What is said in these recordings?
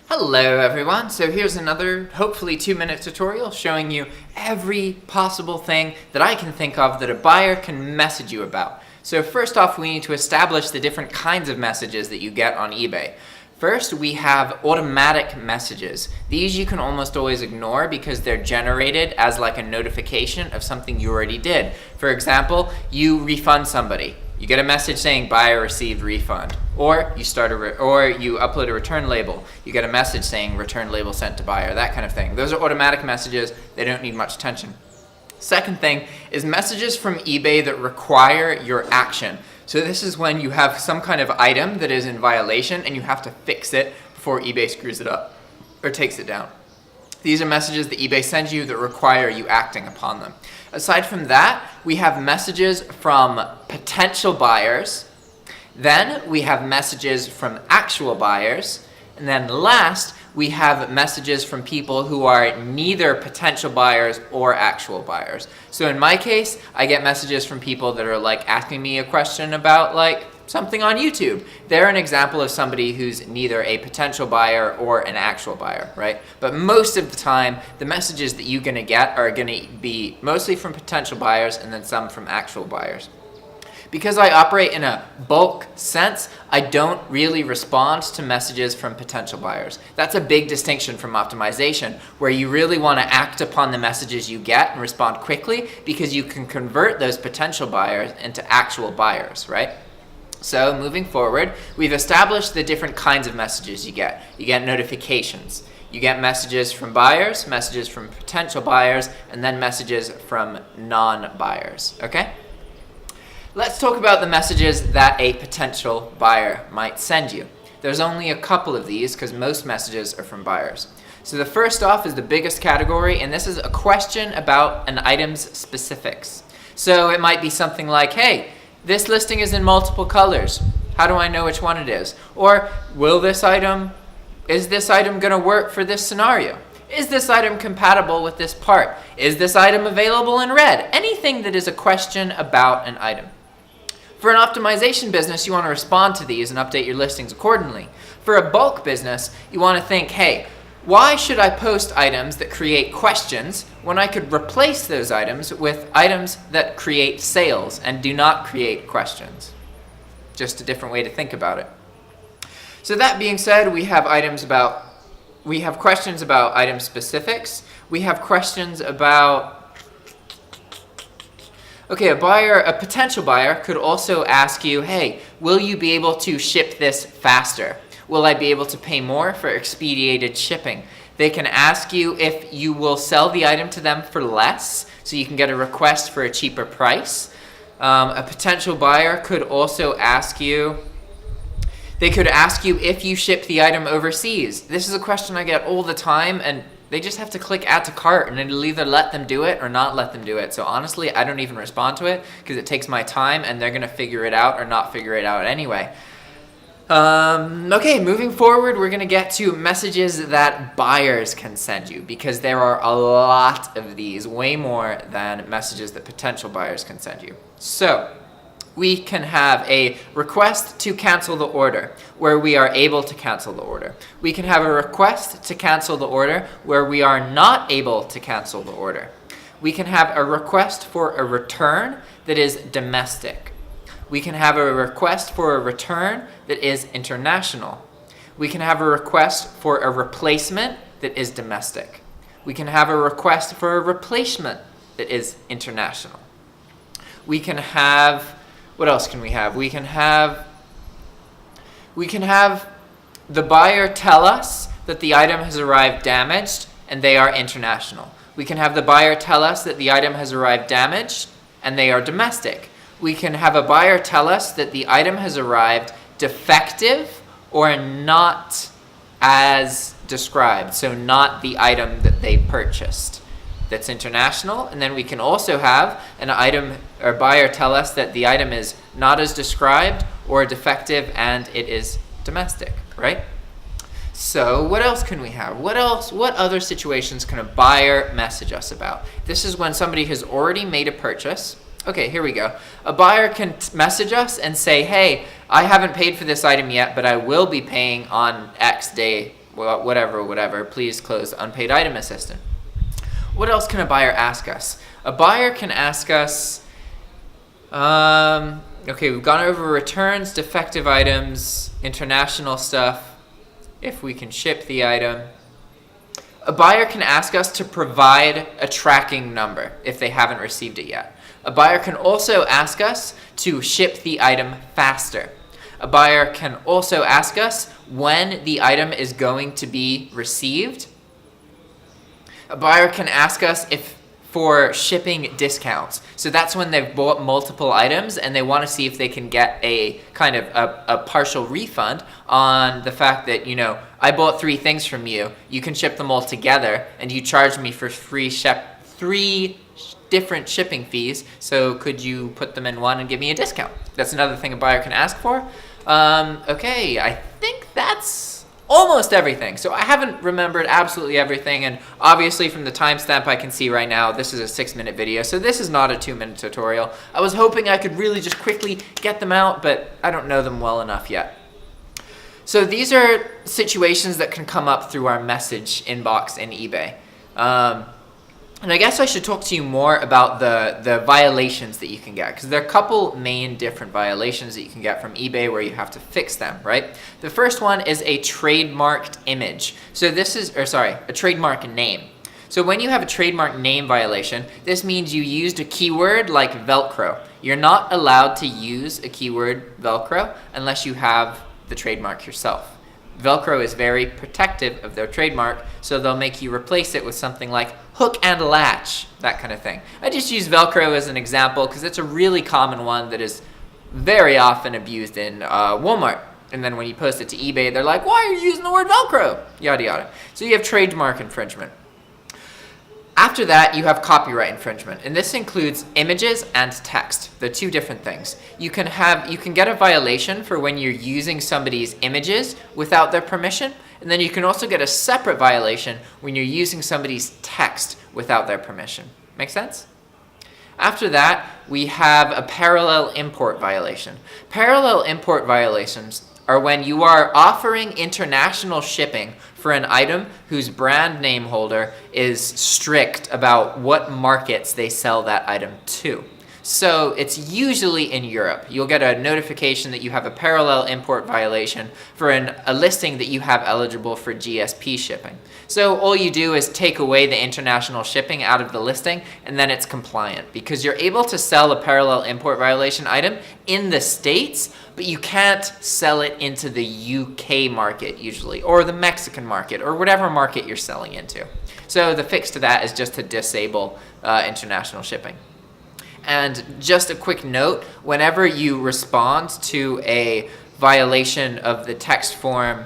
Hello everyone, so here's another hopefully 2-minute tutorial showing you every possible thing that I can think of that a buyer can message you about. So first off, we need to establish the different kinds of messages that you get on eBay. First, we have automatic messages. These you can almost always ignore because they're generated as like a notification of something you already did. For example, you refund somebody. You get a message saying buyer received refund, or you upload a return label. You get a message saying return label sent to buyer, that kind of thing. Those are automatic messages. They don't need much attention. Second thing is messages from eBay that require your action. So this is when you have some kind of item that is in violation and you have to fix it before eBay screws it up or takes it down. These are messages that eBay sends you that require you acting upon them. Aside from that, we have messages from potential buyers. Then we have messages from actual buyers. And then last, we have messages from people who are neither potential buyers or actual buyers. So in my case, I get messages from people that are like asking me a question about like something on YouTube. They're an example of somebody who's neither a potential buyer or an actual buyer, right? But most of the time, the messages that you're gonna get are gonna be mostly from potential buyers and then some from actual buyers. Because I operate in a bulk sense, I don't really respond to messages from potential buyers. That's a big distinction from optimization, where you really want to act upon the messages you get and respond quickly because you can convert those potential buyers into actual buyers, right? So moving forward, we've established the different kinds of messages you get. You get notifications. You get messages from buyers, messages from potential buyers, and then messages from non-buyers, okay? Let's talk about the messages that a potential buyer might send you. There's only a couple of these because most messages are from buyers. So the first off is the biggest category, and this is a question about an item's specifics. So it might be something like, hey, this listing is in multiple colors. How do I know which one it is? Or is this item gonna work for this scenario? Is this item compatible with this part? Is this item available in red? Anything that is a question about an item. For an optimization business, you want to respond to these and update your listings accordingly. For a bulk business, you want to think, hey, why should I post items that create questions when I could replace those items with items that create sales and do not create questions? Just a different way to think about it. So that being said, we have questions about item specifics. We have questions about, okay, a potential buyer could also ask you, hey, will you be able to ship this faster? Will I be able to pay more for expedited shipping? They can ask you if you will sell the item to them for less, so you can get a request for a cheaper price. A potential buyer could also ask you, they could ask you if you ship the item overseas. This is a question I get all the time, and they just have to click add to cart, and it'll either let them do it or not let them do it. So honestly, I don't even respond to it because it takes my time, and they're gonna figure it out or not figure it out anyway. Okay, moving forward, we're gonna get to messages that buyers can send you because there are a lot of these, way more than messages that potential buyers can send you. So we can have a request to cancel the order where we are able to cancel the order. We can have a request to cancel the order where we are not able to cancel the order. We can have a request for a return that is domestic. We can have a request for a return that is international. We can have a request for a replacement that is domestic. We can have a request for a replacement that is international. We can have, what else can we have? We can have the buyer tell us that the item has arrived damaged and they are international. We can have the buyer tell us that the item has arrived damaged and they are domestic. We can have a buyer tell us that the item has arrived defective or not as described, so not the item that they purchased. That's international. And then we can also have an item or buyer tell us that the item is not as described or defective and it is domestic, right? So what else can we have? What other situations can a buyer message us about? This is when somebody has already made a purchase. Okay, here we go. A buyer can message us and say, hey, I haven't paid for this item yet, but I will be paying on X day, whatever. Please close unpaid item assistant. What else can a buyer ask us? A buyer can ask us, okay, we've gone over returns, defective items, international stuff, if we can ship the item. A buyer can ask us to provide a tracking number if they haven't received it yet. A buyer can also ask us to ship the item faster. A buyer can also ask us when the item is going to be received. A buyer can ask us for shipping discounts. So that's when they've bought multiple items and they want to see if they can get a kind of a partial refund on the fact that, you know, I bought 3 things from you, you can ship them all together, and you charged me for 3 different shipping fees, so could you put them in one and give me a discount? That's another thing a buyer can ask for. Okay, I think that's almost everything. So I haven't remembered absolutely everything, and obviously from the timestamp I can see right now, this is a 6-minute video, so this is not a 2-minute tutorial. I was hoping I could really just quickly get them out, but I don't know them well enough yet. So these are situations that can come up through our message inbox in eBay. And I guess I should talk to you more about the violations that you can get, because there are a couple main different violations that you can get from eBay where you have to fix them, right? The first one is a trademarked image. So this is, a trademark name. So when you have a trademark name violation, this means you used a keyword like Velcro. You're not allowed to use a keyword Velcro unless you have the trademark yourself. Velcro is very protective of their trademark, so they'll make you replace it with something like hook and latch, that kind of thing. I just use Velcro as an example because it's a really common one that is very often abused in Walmart. And then when you post it to eBay, they're like, why are you using the word Velcro? Yada, yada. So you have trademark infringement. After that, you have copyright infringement, and this includes images and text. They're 2 different things. You can get a violation for when you're using somebody's images without their permission, and then you can also get a separate violation when you're using somebody's text without their permission. Make sense? After that, we have a parallel import violation. Parallel import violations are when you are offering international shipping for an item whose brand name holder is strict about what markets they sell that item to. So it's usually in Europe. You'll get a notification that you have a parallel import violation for a listing that you have eligible for GSP shipping. So all you do is take away the international shipping out of the listing, and then it's compliant, because you're able to sell a parallel import violation item in the States, but you can't sell it into the UK market usually, or the Mexican market, or whatever market you're selling into. So the fix to that is just to disable international shipping. And just a quick note, whenever you respond to a violation of the text form,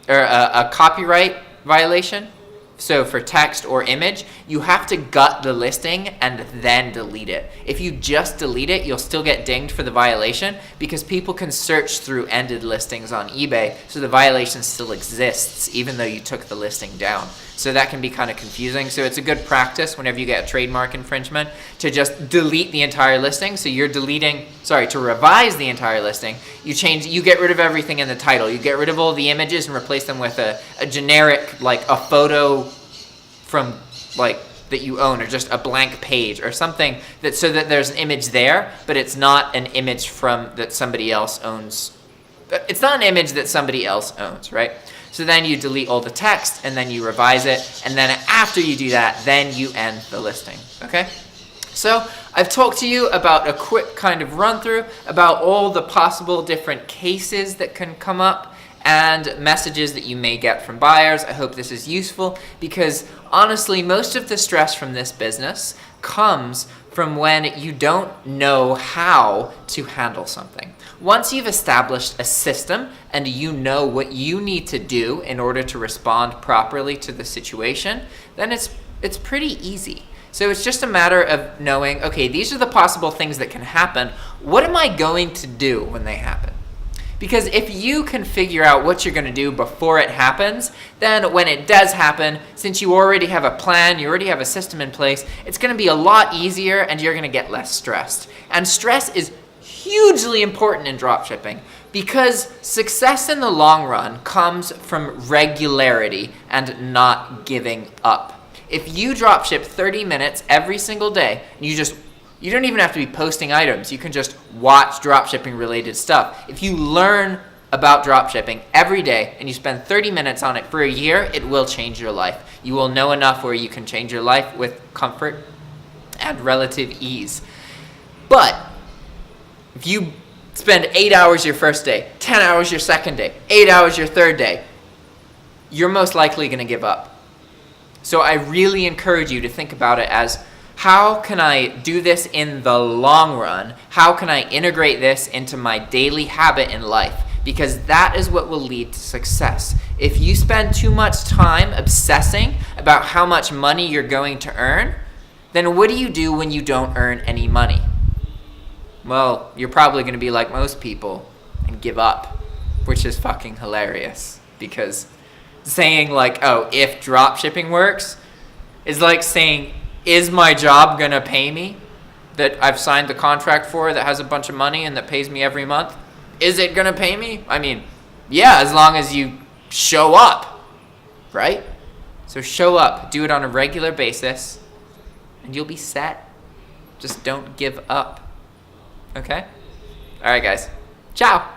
or a copyright violation, so for text or image, you have to gut the listing and then delete it. If you just delete it, you'll still get dinged for the violation, because people can search through ended listings on eBay, so the violation still exists even though you took the listing down. So that can be kind of confusing. So it's a good practice whenever you get a trademark infringement to just delete the entire listing. So you're to revise the entire listing, you get rid of everything in the title. You get rid of all the images and replace them with a generic, like a photo from like that you own, or just a blank page or something, that so that there's an image there, but it's not an image that somebody else owns. It's not an image that somebody else owns, right? So then you delete all the text, and then you revise it, and then after you do that, then you end the listing, okay? So I've talked to you about a quick kind of run through about all the possible different cases that can come up and messages that you may get from buyers. I hope this is useful, because honestly, most of the stress from this business comes from when you don't know how to handle something. Once you've established a system and you know what you need to do in order to respond properly to the situation, then it's pretty easy. So it's just a matter of knowing, okay, these are the possible things that can happen. What am I going to do when they happen? Because if you can figure out what you're going to do before it happens, then when it does happen, since you already have a plan, you already have a system in place, it's going to be a lot easier and you're going to get less stressed. And stress is hugely important in dropshipping. Because success in the long run comes from regularity and not giving up. If you dropship 30 minutes every single day, and you don't even have to be posting items. You can just watch dropshipping related stuff. If you learn about dropshipping every day and you spend 30 minutes on it for a year, it will change your life. You will know enough where you can change your life with comfort and relative ease. But if you spend 8 hours your first day, 10 hours your second day, 8 hours your third day, you're most likely going to give up. So I really encourage you to think about it as, how can I do this in the long run? How can I integrate this into my daily habit in life? Because that is what will lead to success. If you spend too much time obsessing about how much money you're going to earn, then what do you do when you don't earn any money? Well, you're probably going to be like most people and give up, which is fucking hilarious. Because saying like, oh, if dropshipping works, is like saying, is my job going to pay me that I've signed the contract for that has a bunch of money and that pays me every month? Is it going to pay me? I mean, yeah, as long as you show up, right? So show up, do it on a regular basis, and you'll be set. Just don't give up. Okay? All right, guys. Ciao.